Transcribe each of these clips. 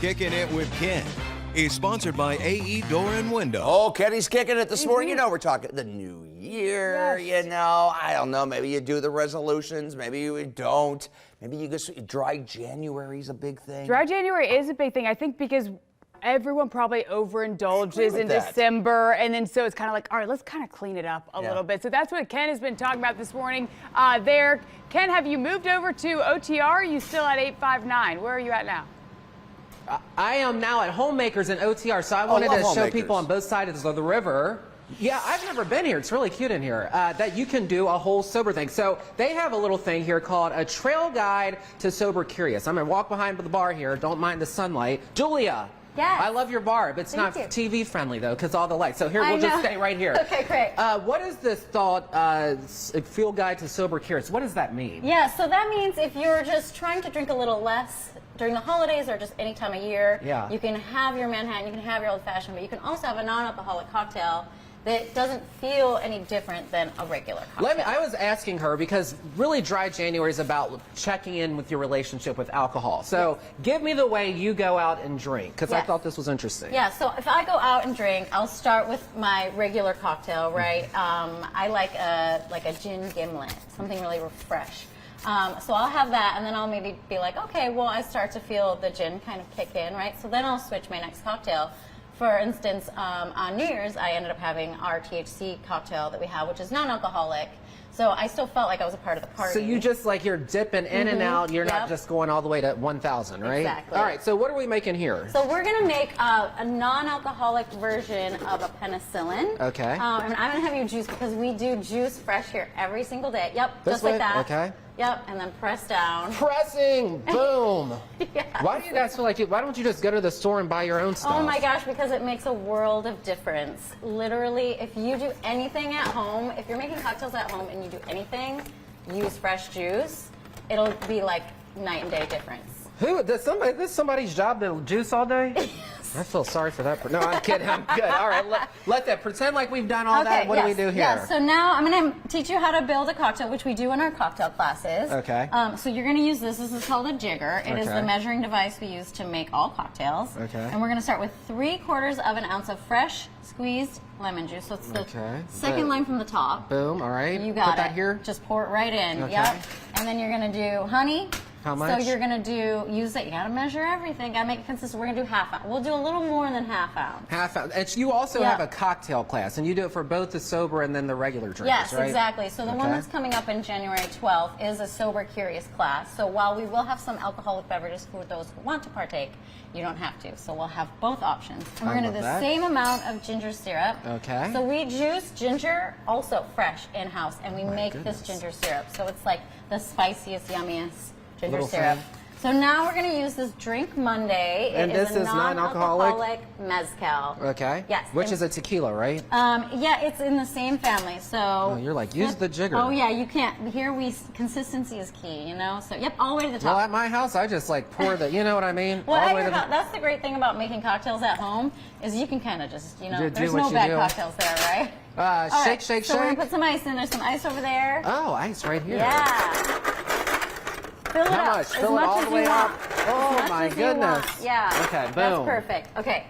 Kicking It with Ken is sponsored by AE Door and Window. Oh, Kenny's kicking it this morning. You know, we're talking the new year, Yes. you know. I don't know. Maybe you do the resolutions. Maybe you don't. Maybe you just dry January is a big thing. Dry January is a big thing, I think, because everyone probably overindulges in that. December, and then so it's kind of like, all right, let's kind of clean it up a little bit. So that's what Ken has been talking about this morning. There, Ken, have you moved over to OTR? Or are you still at 859? Where are you at now? I am now at Homemakers in OTR, so I wanted to show Homemakers. people on both sides of the river. Yeah, I've never been here. It's really cute in here. That you can do a whole sober thing. So they have a little thing here called a trail guide to sober curious. I'm going to walk behind the bar here. Don't mind the sunlight. Julia. Yes. I love your bar, but it's Thank not you. TV friendly though, because all the lights. So here, I we'll just know. stay right here. Okay, great. What is this thought, field guide to sober curious? What does that mean? Yeah, so that means if you're just trying to drink a little less during the holidays or just any time of year, Yeah. you can have your Manhattan, you can have your old fashioned, but you can also have a non-alcoholic cocktail that doesn't feel any different than a regular cocktail. I was asking her because really dry January is about checking in with your relationship with alcohol. So give me the way you go out and drink, because I Yes. thought this was interesting. Yeah, so if I go out and drink, I'll start with my regular cocktail, right? I like a gin gimlet, something really refresh. So I'll have that, and then I'll maybe be like, okay, well, I start to feel the gin kind of kick in, right? So then I'll switch my next cocktail. For instance, on New Year's, I ended up having our THC cocktail that we have, which is non-alcoholic. So I still felt like I was a part of the party. So you just you're dipping in and out. You're not Yep. just going all the way to 1,000, right? Exactly. All right. So what are we making here? So we're gonna make a non-alcoholic version of a penicillin. Okay. And I'm gonna have you juice because we do juice fresh here every single day. Yep, This just like way? that. Okay. Yep, and then press down. Pressing. Boom. Yes. Why do you guys feel like why don't you just go to the store and buy your own stuff? Oh my gosh, because it makes a world of difference. Literally, if you do anything at home, if you're making cocktails at home and you do anything, use fresh juice, it'll be like night and day difference. Who? This somebody's job to juice all day? I feel sorry for that. No, I'm kidding. I'm good. All right, let that pretend like we've done all that. What do we do here? Yeah, so now I'm going to teach you how to build a cocktail, which we do in our cocktail classes. Okay. So you're going to use this. This is called a jigger. It is Okay. the measuring device we use to make all cocktails. Okay. And we're going to start with 3/4 of an ounce of fresh squeezed lemon juice. So it's the Okay. second line from the top. Boom. All right. You got Put that it. here. Just pour it right in. Okay. Yep. And then you're going to do honey. How much? So you're going to use it. You got to measure everything. Got to make it consistent. We're going to do half ounce. We'll do a little more than half ounce. Half ounce. And you also Yeah. have a cocktail class, and you do it for both the sober and then the regular drinks, Yes, right? exactly. So the one Okay. that's coming up in January 12th is a sober curious class. So while we will have some alcoholic beverages for those who want to partake, you don't have to. So we'll have both options. And we're I going to do love the that. same amount of ginger syrup. Okay. So we juice ginger also fresh in-house, and we make goodness. this ginger syrup. So it's like the spiciest, yummiest ginger Little syrup. thing. So now we're going to use this Drink Monday. And it is this a is non-alcoholic? mezcal. Okay. Yes. Which and- is a tequila, right? yeah, it's in the same family. So Oh, you're like, use the jigger. Oh yeah, you can't. Here consistency is key, you know. So yep, all the way to the top. Well, at my house, I just pour the, you know what I mean? Well, all at the way your to the. house, that's the great thing about making cocktails at home is you can kind of just, you know, Do there's what no you bad do. cocktails there, right? All Shake, right, shake, so we're shake. gonna put some ice in. There's some ice over there. Oh, ice right here. Yeah. Fill it How up much? as Fill it much all as the you way want. up. As Oh much my as you want. goodness. Yeah. Okay, That's boom. perfect. Okay.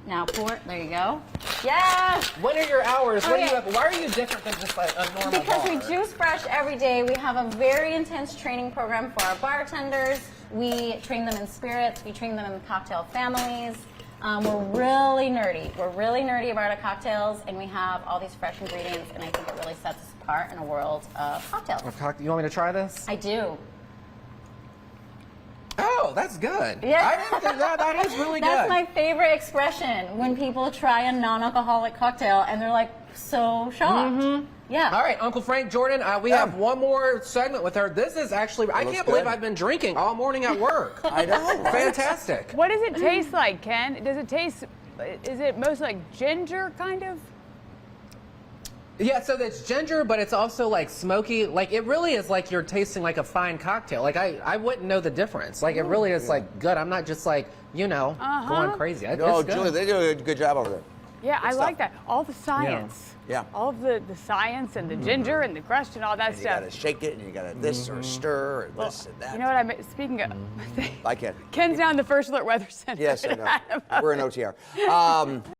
Now pour it. There you go. Yeah. What are your hours? What do you Okay. have? Why are you different than just like a normal Because bar? we juice fresh every day. We have a very intense training program for our bartenders. We train them in spirits. We train them in cocktail families. We're really nerdy. We're really nerdy about our cocktails, and we have all these fresh ingredients, and I think it really sets us apart in a world of cocktails. You want me to try this? I do. Oh, that's good. Yeah. I didn't think that. That is really That's good. my favorite expression when people try a non-alcoholic cocktail, and they're like so shocked. Yeah. All right, Uncle Frank, Jordan, we have one more segment with her. This is actually, I looks can't believe good. I've been drinking all morning at work. I know, right? Fantastic. What does it taste like, Ken? Does it taste, is it mostly like ginger kind of? Yeah, so it's ginger, but it's also like smoky. Like it really is like you're tasting like a fine cocktail. Like I wouldn't know the difference. Like it really is like good. I'm not just like, going crazy. It's No, good. Julie, they do a good job over there. Yeah, Good I stuff. like that. All the science. Yeah. All of the science and the ginger and the crushed and all that And you stuff. gotta shake it, and you gotta this or stir or this and that. You know what I mean? Speaking of, I can. Ken's down in the First Alert Weather Center. Yes, I know. We're in OTR.